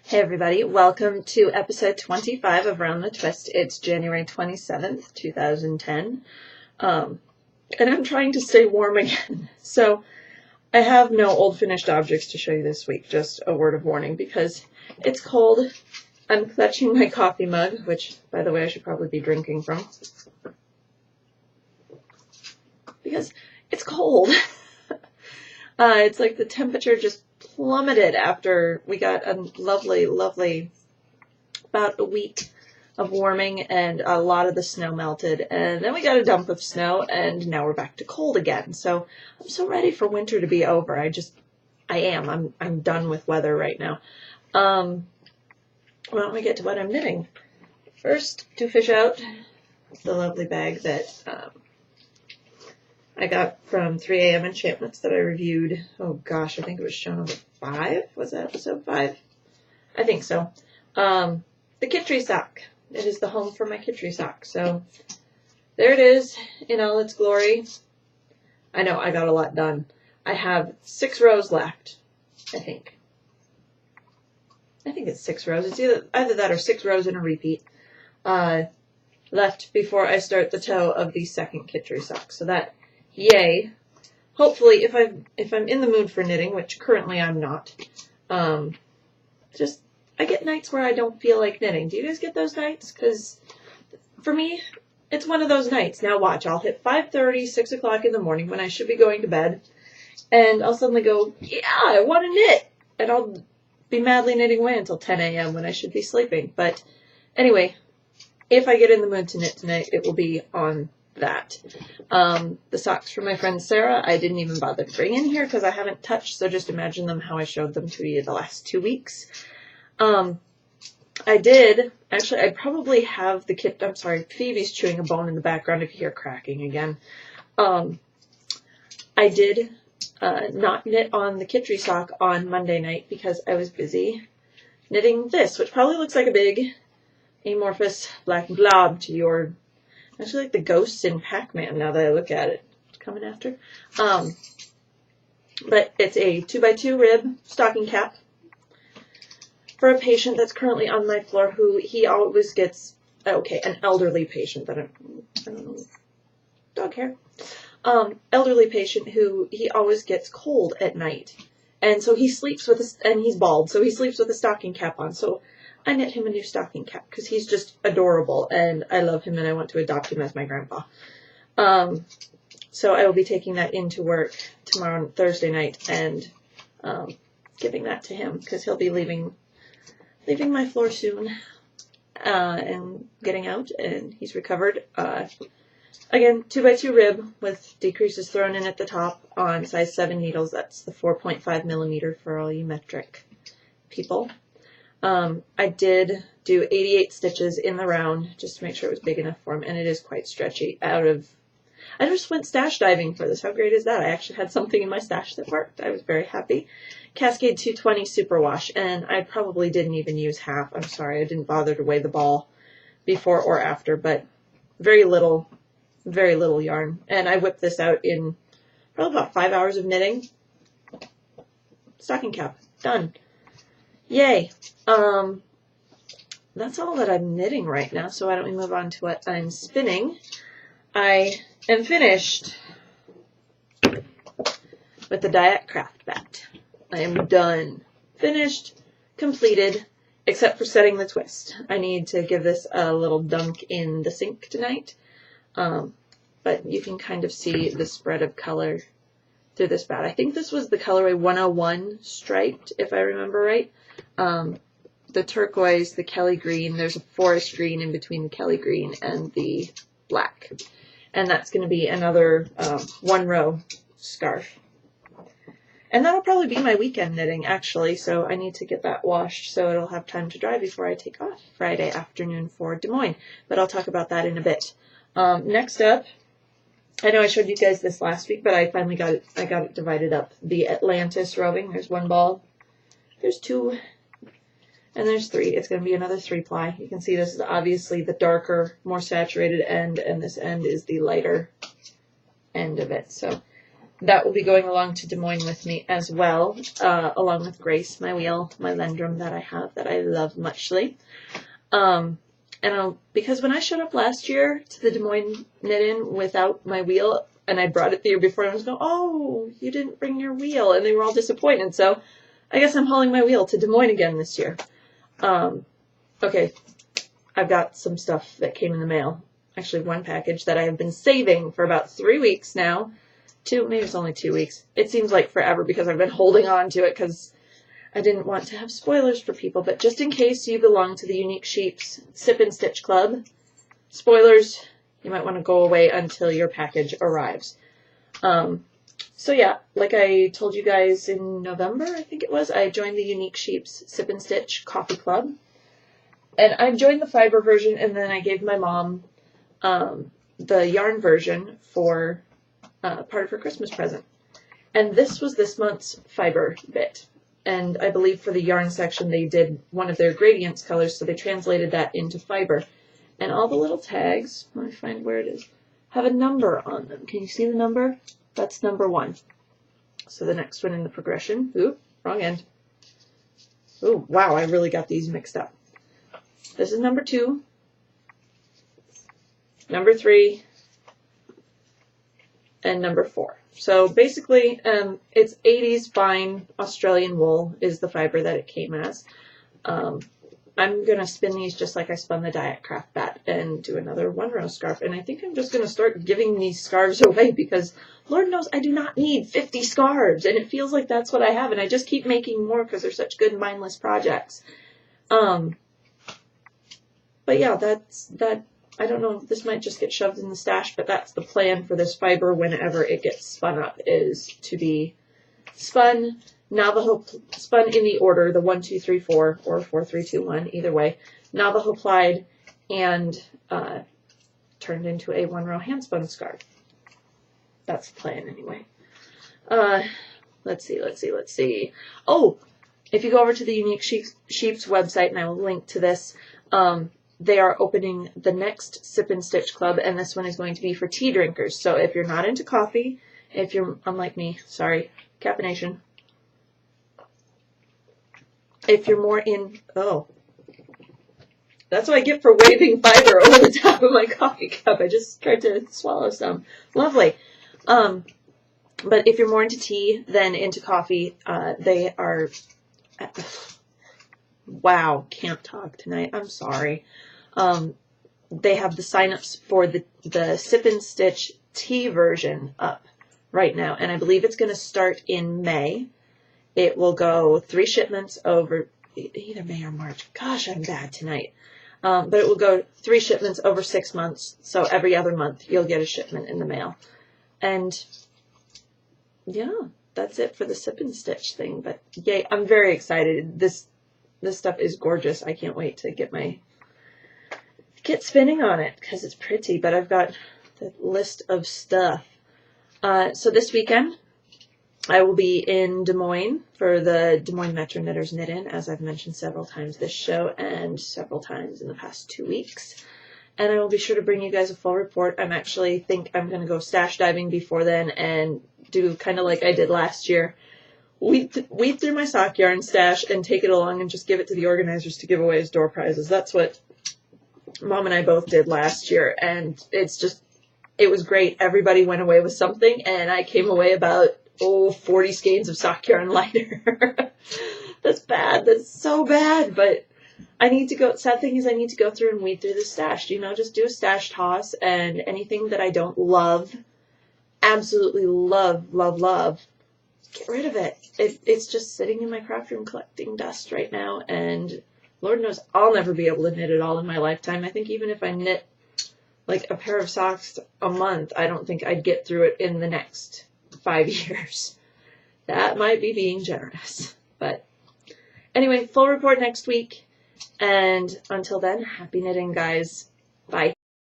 Hey everybody, welcome to episode 25 of Round the Twist. It's January 27th, 2010, and I'm trying to stay warm again. So I have no old finished objects to show you this week, just a word of warning, because it's cold. I'm clutching my coffee mug, which, by the way, I should probably be drinking from, because it's cold. It's like the temperature just plummeted after we got a lovely, about a week of warming, and a lot of the snow melted, and then we got a dump of snow, and now we're back to cold again. So I'm so ready for winter to be over. I'm done with weather right now. Why don't we get to what I'm knitting? First, to fish out the lovely bag that I got from 3 a.m. Enchantments that I reviewed. Oh gosh, I think it was show number 5. Was that episode 5? I think so. The Kittree sock. It is the home for my Kittree sock. So there it is in all its glory. I know I got a lot done. I have 6 rows left, I think. I think it's 6 rows. It's either that or 6 rows in a repeat left before I start the toe of the second Kittree sock. So that, yay. Hopefully, if I'm in the mood for knitting, which currently I'm not, I get nights where I don't feel like knitting. Do you guys get those nights? Because for me, it's one of those nights. Now watch, I'll hit 5:30, 6 o'clock in the morning when I should be going to bed, and I'll suddenly go, yeah, I want to knit, and I'll be madly knitting away until 10 a.m. when I should be sleeping. But anyway, if I get in the mood to knit tonight, it will be on that. The socks from my friend Sarah, I didn't even bother to bring in here because I haven't touched, so just imagine them how I showed them to you the last 2 weeks. I probably have the kit. I'm sorry, Phoebe's chewing a bone in the background if you hear cracking again. I did not knit on the Kittree sock on Monday night because I was busy knitting this, which probably looks like a big amorphous black blob to your, actually like the ghosts in Pac-Man now that I look at it. It's coming after. But it's a 2x2 rib stocking cap for a patient that's currently on my floor who he always gets, an elderly patient that I don't know, dog hair. Elderly patient who he always gets cold at night. And so he sleeps and he's bald, so he sleeps with a stocking cap on. So I knit him a new stocking cap because he's just adorable and I love him and I want to adopt him as my grandpa. So I will be taking that into work tomorrow, Thursday night, and giving that to him because he'll be leaving my floor soon and getting out, and he's recovered. Again, 2x2 rib with decreases thrown in at the top on size 7 needles. That's the 4.5 millimeter for all you metric people. I did do 88 stitches in the round just to make sure it was big enough for him, and it is quite stretchy. I just went stash diving for this. How great is that? I actually had something in my stash that worked. I was very happy. Cascade 220 Superwash, and I probably didn't even use half. I'm sorry, I didn't bother to weigh the ball before or after, but very little yarn. And I whipped this out in probably about 5 hours of knitting. Stocking cap, done. Yay. That's all that I'm knitting right now, so why don't we move on to what I'm spinning. I am finished with the Diet Craft Bat. I am done. Finished, completed, except for setting the twist. I need to give this a little dunk in the sink tonight. But you can kind of see the spread of color through this bat. I think this was the colorway 101 striped, if I remember right. The turquoise, the Kelly green, there's a forest green in between the Kelly green and the black. And that's going to be another 1 row scarf. And that'll probably be my weekend knitting, actually, so I need to get that washed so it'll have time to dry before I take off Friday afternoon for Des Moines. But I'll talk about that in a bit. Next up, I know I showed you guys this last week, but I finally got it divided up. The Atlantis roving, there's 1 ball, there's 2, and there's 3. It's going to be another 3-ply. You can see this is obviously the darker, more saturated end, and this end is the lighter end of it. So that will be going along to Des Moines with me as well, along with Grace, my wheel, my Lendrum that I have that I love muchly. And because when I showed up last year to the Des Moines Knit-In without my wheel, and I brought it the year before, and I was going, oh, you didn't bring your wheel, and they were all disappointed. So I guess I'm hauling my wheel to Des Moines again this year. Okay, I've got some stuff that came in the mail. Actually, one package that I have been saving for about 3 weeks now. Maybe it's only 2 weeks. It seems like forever because I've been holding on to it because I didn't want to have spoilers for people. But just in case you belong to the Unique Sheeps Sip and Stitch Club, spoilers, you might want to go away until your package arrives. So yeah, like I told you guys in November, I think it was, I joined the Unique Sheeps Sip and Stitch Coffee Club. And I joined the fiber version, and then I gave my mom the yarn version for part of her Christmas present. And this was this month's fiber bit. And I believe for the yarn section, they did one of their gradients colors, so they translated that into fiber. And all the little tags, let me find where it is, have a number on them. Can you see the number? That's number 1. So the next one in the progression, oop, wrong end. Oh, wow, I really got these mixed up. This is number 2, number 3, and number 4. So basically, it's 80s fine Australian wool is the fiber that it came as. I'm going to spin these just like I spun the Diet Craft Bat and do another 1-row scarf. And I think I'm just going to start giving these scarves away because Lord knows I do not need 50 scarves. And it feels like that's what I have. And I just keep making more because they're such good mindless projects. But yeah, that. I don't know, this might just get shoved in the stash, but that's the plan for this fiber whenever it gets spun up, is to be spun Navajo, spun in the order, the 1, 2, 3, 4, or 4, 3, 2, 1, either way, Navajo plied, and turned into a 1-row hand-spun scarf. That's the plan anyway. Let's see. Oh, if you go over to the Unique Sheeps website, and I will link to this, they are opening the next Sip and Stitch Club, and this one is going to be for tea drinkers. So if you're not into coffee, if you're unlike me, sorry, caffeination. If you're more in, that's what I get for waving fiber over the top of my coffee cup. I just tried to swallow some. Lovely. But if you're more into tea than into coffee, they are, wow, can't talk tonight. I'm sorry. They have the sign-ups for the Sip and Stitch tea version up right now, and I believe it's going to start in May. It will go 3 shipments over either May or March. Gosh, I'm bad tonight. But it will go 3 shipments over 6 months, so every other month you'll get a shipment in the mail. And yeah, that's it for the Sip and Stitch thing. But yay, I'm very excited. This stuff is gorgeous. I can't wait to get spinning on it because it's pretty, but I've got the list of stuff. So this weekend, I will be in Des Moines for the Des Moines Metro Knitters Knit-In, as I've mentioned several times this show and several times in the past 2 weeks. And I will be sure to bring you guys a full report. I'm actually think I'm going to go stash diving before then and do kind of like I did last year. Weed through my sock yarn stash and take it along and just give it to the organizers to give away as door prizes. That's what Mom and I both did last year, and it was great. Everybody went away with something, and I came away about 40 skeins of sock yarn lighter. That's bad. That's so bad, but I need to go. Sad thing is I need to go through and weed through the stash. Just do a stash toss, and anything that I don't love, absolutely love, get rid of it. It's just sitting in my craft room collecting dust right now, and Lord knows I'll never be able to knit it all in my lifetime. I think even if I knit like a pair of socks a month, I don't think I'd get through it in the next 5 years. That might be being generous. But anyway, full report next week. And until then, happy knitting, guys.